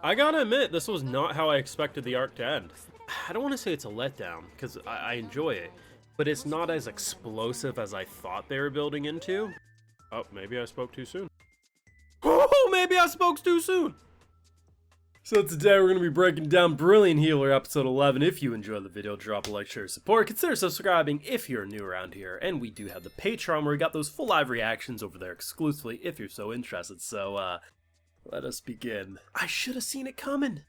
I gotta admit, this was not how I expected the arc to end. I don't want to say it's a letdown, because I enjoy it, but it's not as explosive as I thought they were building into. Oh, maybe I spoke too soon. Oh, maybe I spoke too soon! So today we're going to be breaking down Brilliant Healer episode 11. If you enjoyed the video, drop a like, share, support. Consider subscribing if you're new around here. And we do have the Patreon where we got those full live reactions over there exclusively if you're so interested. So, let us begin. I should have seen it coming.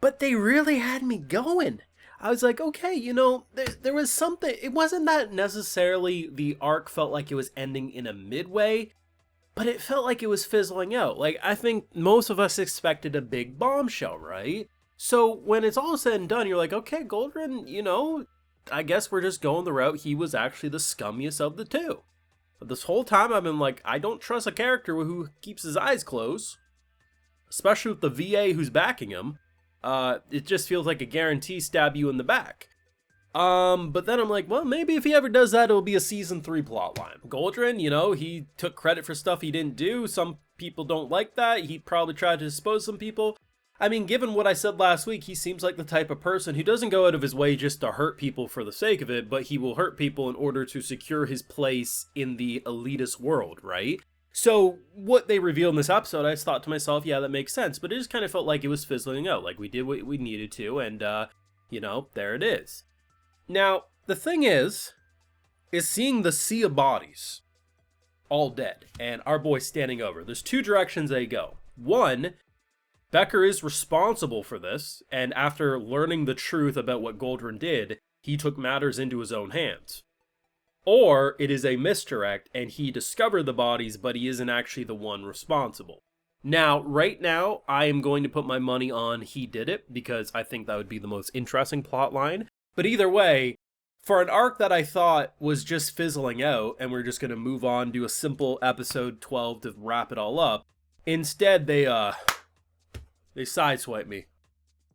But they really had me going. I was like, okay, you know, there was something. It wasn't that necessarily the arc felt like it was ending in a midway, but it felt like it was fizzling out. Like, I think most of us expected a big bombshell, right? So when it's all said and done, you're like, okay, Goldrin, you know, I guess we're just going the route he was actually the scummiest of the two. But this whole time I've been like, I don't trust a character who keeps his eyes closed, especially with the VA who's backing him. It just feels like a guarantee stab you in the back. But then I'm like, well, maybe if he ever does that, it'll be a season 3 plotline. Goldrin, you know, he took credit for stuff he didn't do. Some people don't like that. He probably tried to dispose some people. I mean, given what I said last week, he seems like the type of person who doesn't go out of his way just to hurt people for the sake of it, but he will hurt people in order to secure his place in the elitist world, right? So what they revealed in this episode, I just thought to myself, yeah, that makes sense. But it just kind of felt like it was fizzling out. Like we did what we needed to, and, you know, there it is. Now, the thing is seeing the sea of bodies all dead and our boy standing over. There's two directions they go. One, Becker is responsible for this, and after learning the truth about what Goldrin did, he took matters into his own hands. Or it is a misdirect and he discovered the bodies, but he isn't actually the one responsible. Now, right now, I am going to put my money on he did it because I think that would be the most interesting plot line. But either way, for an arc that I thought was just fizzling out and we're just going to move on, do a simple episode 12 to wrap it all up, instead they sideswipe me.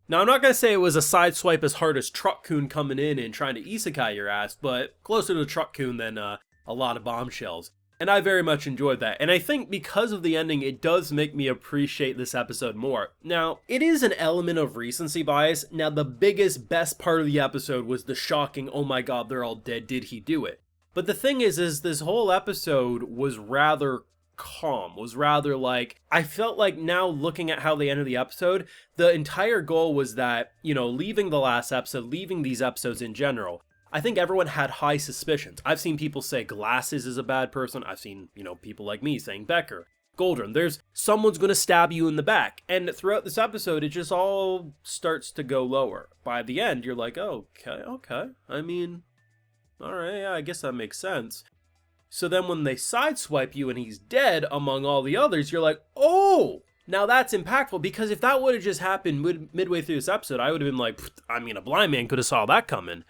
Now, I'm not going to say it was a sideswipe as hard as Truck-kun coming in and trying to isekai your ass, but closer to Truck-kun than a lot of bombshells. And I very much enjoyed that. And I think because of the ending, it does make me appreciate this episode more. Now, it is an element of recency bias. Now, the biggest, best part of the episode was the shocking, oh my god, they're all dead, did he do it? But the thing is this whole episode was rather calm, was rather like, I felt like now looking at how they ended the episode, the entire goal was that, you know, leaving the last episode, leaving these episodes in general, I think everyone had high suspicions. I've seen people say Glasses is a bad person. I've seen, you know, people like me saying Becker, Goldrin. There's someone's going to stab you in the back. And throughout this episode, it just all starts to go lower. By the end, you're like, oh, okay. I mean, all right, yeah, I guess that makes sense. So then when they sideswipe you and he's dead among all the others, you're like, oh, now that's impactful. Because if that would have just happened midway through this episode, I would have been like, I mean, a blind man could have saw that coming.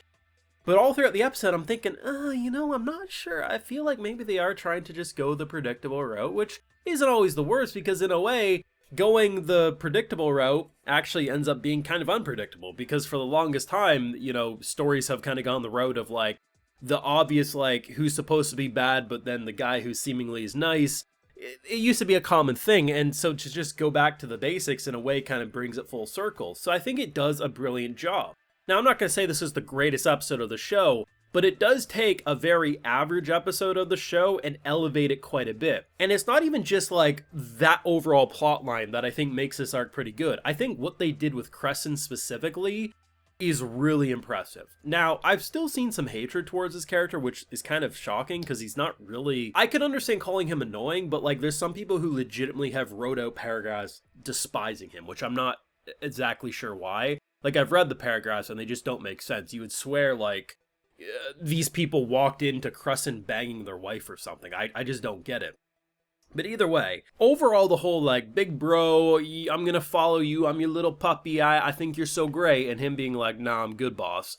But all throughout the episode, I'm thinking, you know, I'm not sure. I feel like maybe they are trying to just go the predictable route, which isn't always the worst because in a way, going the predictable route actually ends up being kind of unpredictable because for the longest time, you know, stories have kind of gone the route of like the obvious, like who's supposed to be bad, but then the guy who seemingly is nice. It used to be a common thing, and so to just go back to the basics in a way kind of brings it full circle. So I think it does a brilliant job. Now, I'm not going to say this is the greatest episode of the show, but it does take a very average episode of the show and elevate it quite a bit. And it's not even just like that overall plot line that I think makes this arc pretty good. I think what they did with Crescent specifically is really impressive. Now, I've still seen some hatred towards this character, which is kind of shocking because he's not really... I could understand calling him annoying, but like there's some people who legitimately have wrote out paragraphs despising him, which I'm not exactly sure why. Like, I've read the paragraphs and they just don't make sense. You would swear, like, these people walked into Crescent banging their wife or something. I just don't get it. But either way, overall, the whole, like, big bro, I'm gonna follow you, I'm your little puppy, I think you're so great, and him being like, nah, I'm good, boss,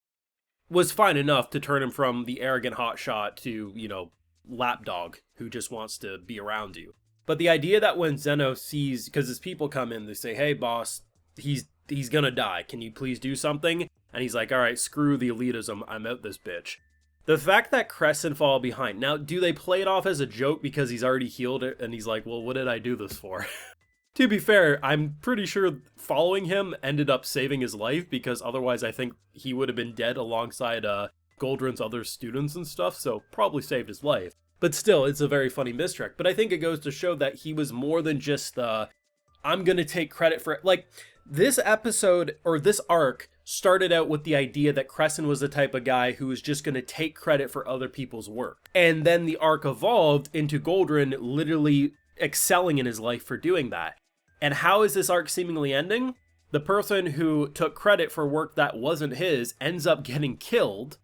was fine enough to turn him from the arrogant hotshot to, you know, lapdog who just wants to be around you. But the idea that when Zeno sees, because his people come in, they say, hey, boss, he's gonna die. Can you please do something? And he's like, all right, screw the elitism. I'm out this bitch. The fact that Crescent fall behind. Now, do they play it off as a joke because he's already healed it? And he's like, well, what did I do this for? To be fair, I'm pretty sure following him ended up saving his life, because otherwise I think he would have been dead alongside Goldrun's other students and stuff, so probably saved his life. But still, it's a very funny misdirect. But I think it goes to show that he was more than just I'm gonna take credit for it. Like, this episode, or this arc, started out with the idea that Crescent was the type of guy who was just gonna take credit for other people's work. And then the arc evolved into Goldrun literally excelling in his life for doing that. And how is this arc seemingly ending? The person who took credit for work that wasn't his ends up getting killed,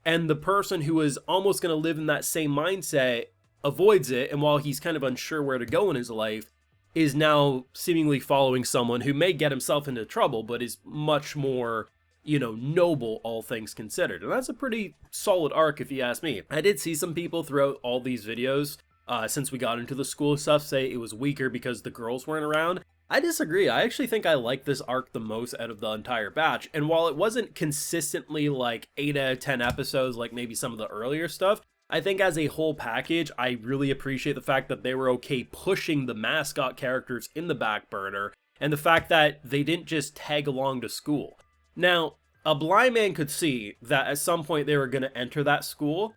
and the person who was almost going to live in that same mindset avoids it, and while he's kind of unsure where to go in his life, is now seemingly following someone who may get himself into trouble, but is much more, noble, all things considered. And that's a pretty solid arc, if you ask me. I did see some people throughout all these videos, since we got into the school stuff, say it was weaker because the girls weren't around. I disagree. I actually think I like this arc the most out of the entire batch. And while it wasn't consistently like 8 out of 10 episodes like maybe some of the earlier stuff, I think as a whole package, I really appreciate the fact that they were okay pushing the mascot characters in the back burner, and the fact that they didn't just tag along to school. Now, a blind man could see that at some point they were going to enter that school,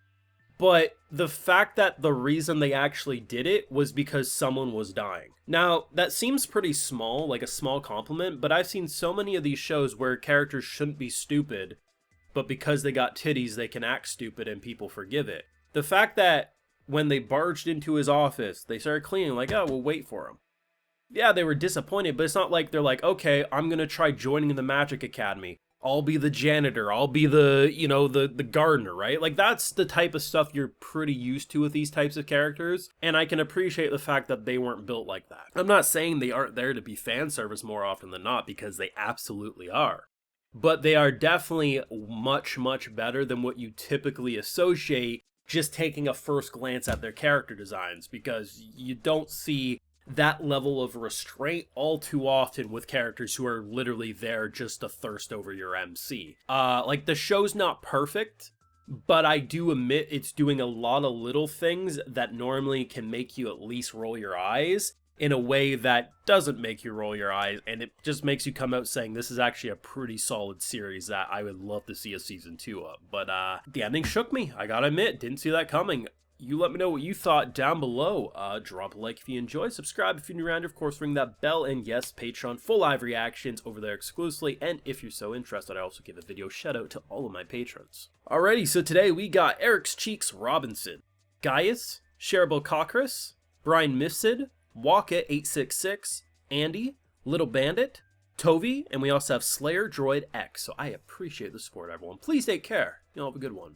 but the fact that the reason they actually did it was because someone was dying. Now, that seems pretty small, like a small compliment, but I've seen so many of these shows where characters shouldn't be stupid, but because they got titties, they can act stupid and people forgive it. The fact that when they barged into his office, they started cleaning, like, oh, we'll wait for him. Yeah, they were disappointed, but it's not like they're like, okay, I'm gonna try joining the Magic Academy. I'll be the janitor, I'll be the, the gardener, right? Like, that's the type of stuff you're pretty used to with these types of characters, and I can appreciate the fact that they weren't built like that. I'm not saying they aren't there to be fan service more often than not, because they absolutely are. But they are definitely much, much better than what you typically associate just taking a first glance at their character designs, because you don't see that level of restraint all too often with characters who are literally there just to thirst over your MC. Like, the show's not perfect, but I do admit it's doing a lot of little things that normally can make you at least roll your eyes in a way that doesn't make you roll your eyes, and it just makes you come out saying this is actually a pretty solid series that I would love to see a season 2 of. But the ending shook me, I gotta admit, didn't see that coming. You let me know what you thought down below. Drop a like if you enjoyed, subscribe if you're new around here, of course ring that bell, and yes, Patreon, full live reactions over there exclusively, and if you're so interested, I also give a video shout out to all of my patrons. Alrighty, so today we got Eric's Cheeks Robinson, Gaius, Shareable Cockris, Brian Mifsid, Waka866, Andy, Little Bandit, Tovi, and we also have Slayer Droid X. So I appreciate the support, everyone. Please take care. You'll have a good one.